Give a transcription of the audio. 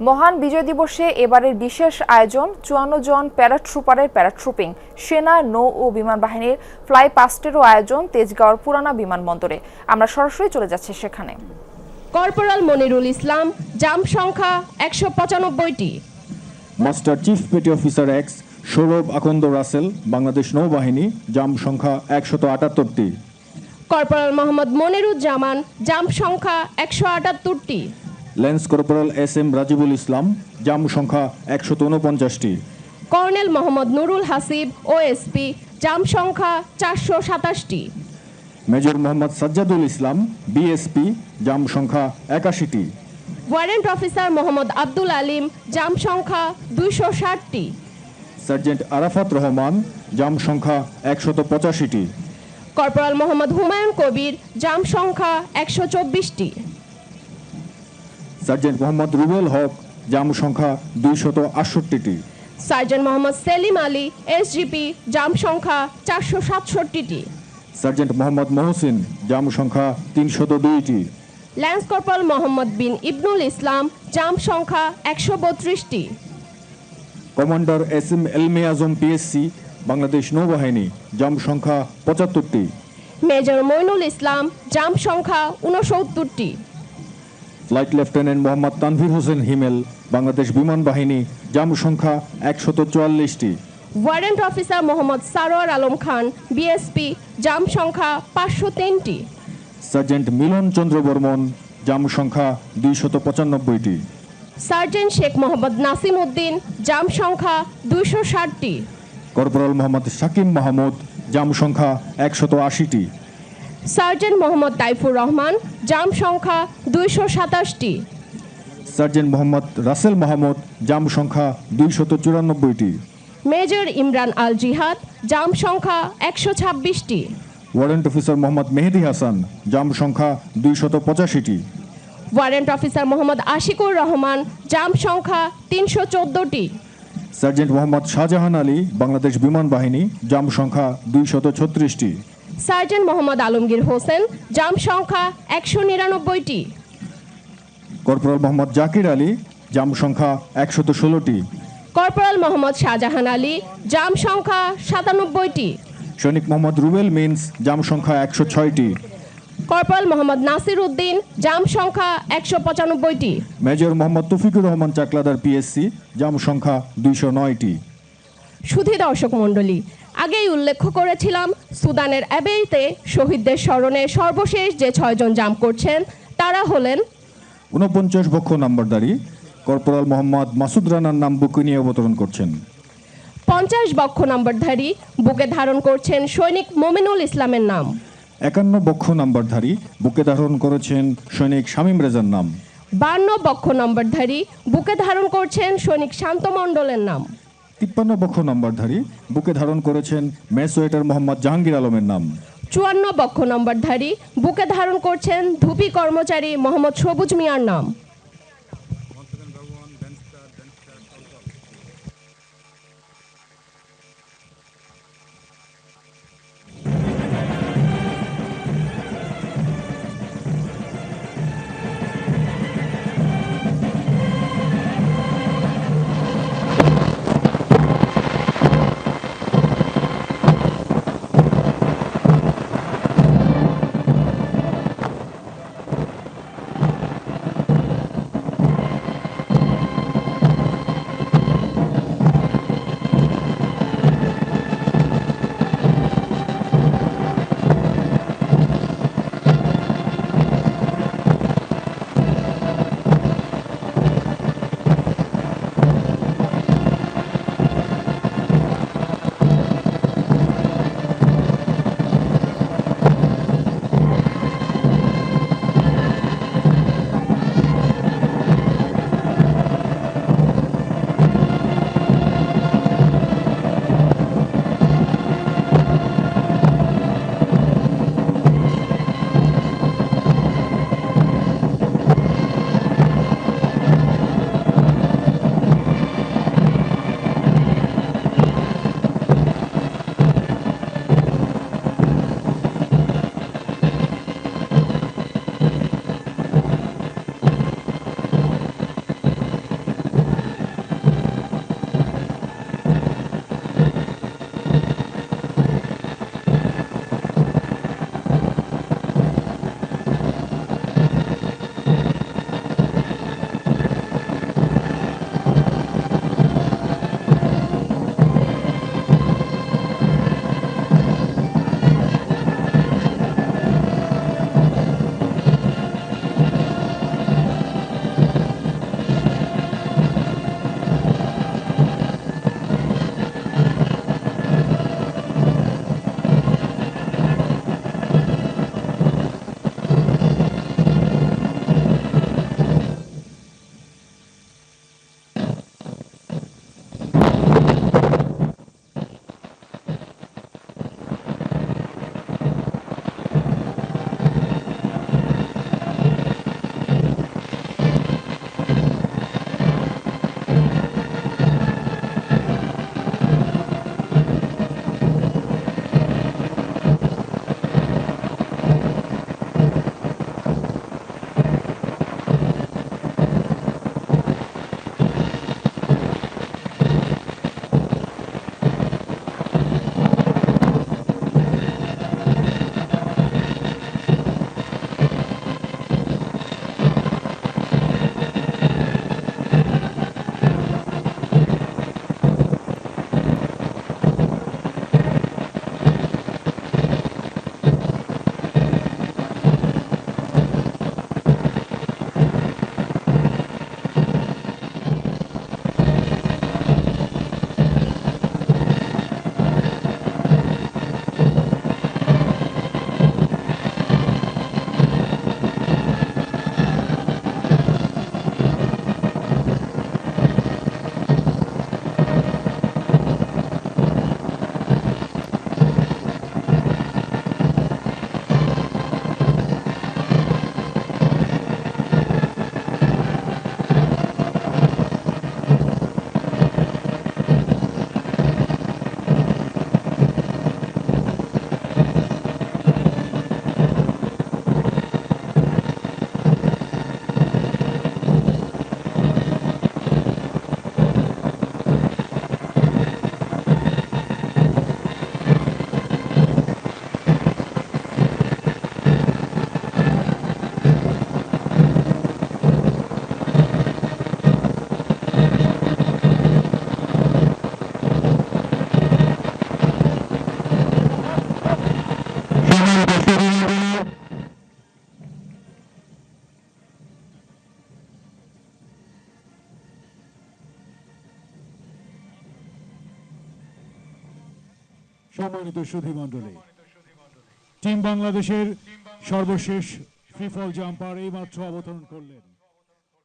মহান বিজয় দিবসে এবারের বিশেষ আয়োজন ৫৪ জন প্যারাট্রুপারের প্যারাট্রুপিং। সেনা, নৌ ও বিমান বাহিনীর ফ্লাই পাস্টেরও আয়োজন তেজগাঁওর পুরানা বিমানবন্দরে। আমরা সরাসরি চলে যাচ্ছি সেখানে। কর্পোরাল মনিরুল ইসলাম, জাম্প সংখ্যা ১৯৫টি। Master chief petty officer ex Sourav Akand Rasel, Bangladesh নৌবাহিনী, জাম্প সংখ্যা ১৭৮টি। কর্পোরাল মোহাম্মদ মনিরুজ্জামান, জাম্প সংখ্যা ১৭৮টি। Lance corporal S M Rajibul Islam, jump সংখ্যা ১৪৯টি। Colonel Mohammad Nurul Hasib, OSP, jump সংখ্যা ৪২৭টি। Major Mohammad Sajjadul Islam, BSP, jump সংখ্যা ৮১টি। Warrant officer Mohammad Abdul Alim, jump সংখ্যা ২৬০টি। সার্জেন্ট আরাফাত রহমান, জাম্প সংখ্যা ১৮৫টি। কর্পোরাল মোহাম্মদ হুমায়ুন কবির, জাম্প সংখ্যা ১২৪টি। সার্জেন্ট মোহাম্মদ রুবেল হক, জাম্প সংখ্যা ২৬৮টি। Sergeant Mohammad Selim Ali, SGP, jump সংখ্যা ৪৬৭টি। সার্জেন্ট মোহাম্মদ মহসিন, জাম্প সংখ্যা ৩০২টি। Lance corporal Mohammad Bin Ibnul Islam, jump সংখ্যা ১৩২টি। কমান্ডার এস এম এলমে আজম, পিএসসি, বাংলাদেশ নৌবাহিনী, জাম্প সংখ্যা ৭৫টি। মেজর মইনুল ইসলাম, জাম্প সংখ্যা ৬৯টি। ফ্লাইট লেফটেন্যান্ট মোহাম্মদ তানভীর হোসেন হিমেল, বাংলাদেশ বিমান বাহিনী, জাম্প সংখ্যা ১৪৪টি। Warrant officer Mohammad Sarwar Alam Khan, BSP, jump সংখ্যা ৫০৩টি। সার্জেন্ট মিলন চন্দ্র বর্মন, জাম্প সংখ্যা ২৯৫টি। সার্জেন্ট শেখ মোহাম্মদ নাসিম উদ্দিন, জাম্প সংখ্যা ২৬০টি। কর্পোরাল মোহাম্মদ শাকিম মাহমুদ, জাম্প সংখ্যা ১৮০টি। সার্জেন্ট মোহাম্মদ তাইফুর রহমান, জাম্প সংখ্যা ২২৭টি। সার্জেন্ট মোহাম্মদ রাসেল মাহমুদ, জাম্প সংখ্যা ২৯৪টি। মেজর ইমরান আল জিহাদ, জাম্প সংখ্যা ১২৬টি। Warrant officer Mohammad Mehedi Hasan, jump সংখ্যা ২৮৫টি। Warrant officer Mohammad Ashikur Rahman, jump সংখ্যা ৩১৪টি। সার্জেন্ট মোহাম্মদ শাহজাহান আলী, বাংলাদেশ বিমান বাহিনী, জাম্প সংখ্যা ২৩৬টি। সার্জেন্ট মোহাম্মদ আলমগীর হোসেন, জাম্প সংখ্যা ১৯৯টি। কর্পোরাল মোহাম্মদ জাকির আলী, জাম্প সংখ্যা ১১৬টি। কর্পোরাল মোহাম্মদ শাহজাহান আলী, জাম্প সংখ্যা ৯৭টি। সৈনিক মোহাম্মদ রুবেল মিন্স, জাম্প সংখ্যা ১০৬টি। কর্পোরাল মোহাম্মদ নাসির উদ্দিন, জাম্প সংখ্যা ১৯৫টি। Major Mohammad Toufiqur Rahman Chakladar, PSC, jump সংখ্যা ২০৯টি। সুধী দর্শক মণ্ডলী, আগেই উল্লেখ করেছিলাম সুদানের অ্যাবেইতে শহীদদের স্মরণে সর্বশেষ যে ৬ জন জাম্প করছেন তারা হলেন ৪৯ বক্ষ নাম্বারধারী কর্পোরাল মোহাম্মদ মাসুদ রানার নাম বুকে নিয়ে অবতরণ করছেন। ৫০ বক্ষ নম্বরধারী বুকে ধারণ করছেন সৈনিক মোমিনুল ইসলামের নাম। ৫১ বক্ষ নাম্বারধারী বুকে ধারণ করেছেন সৈনিক শামীম রেজার নাম। ৫২ বক্ষ নম্বরধারী বুকে ধারণ করছেন সৈনিক শান্ত মণ্ডলের নাম। ৫৩ বক্ষ নাম্বারধারী বুকে ধারণ করেছেন মেসোয়েটার মোহাম্মদ জাহাঙ্গীর আলমের নাম। ৫৪ বক্ষ নম্বরধারী বুকে ধারণ করছেন ধুপি কর্মচারী মোহাম্মদ সবুজ মিয়ার নাম। সম্মানিত সুধীমণ্ডলী, টিম বাংলাদেশের সর্বশেষ ফ্রি ফল জাম্পার এইমাত্র অবতরণ করলেন।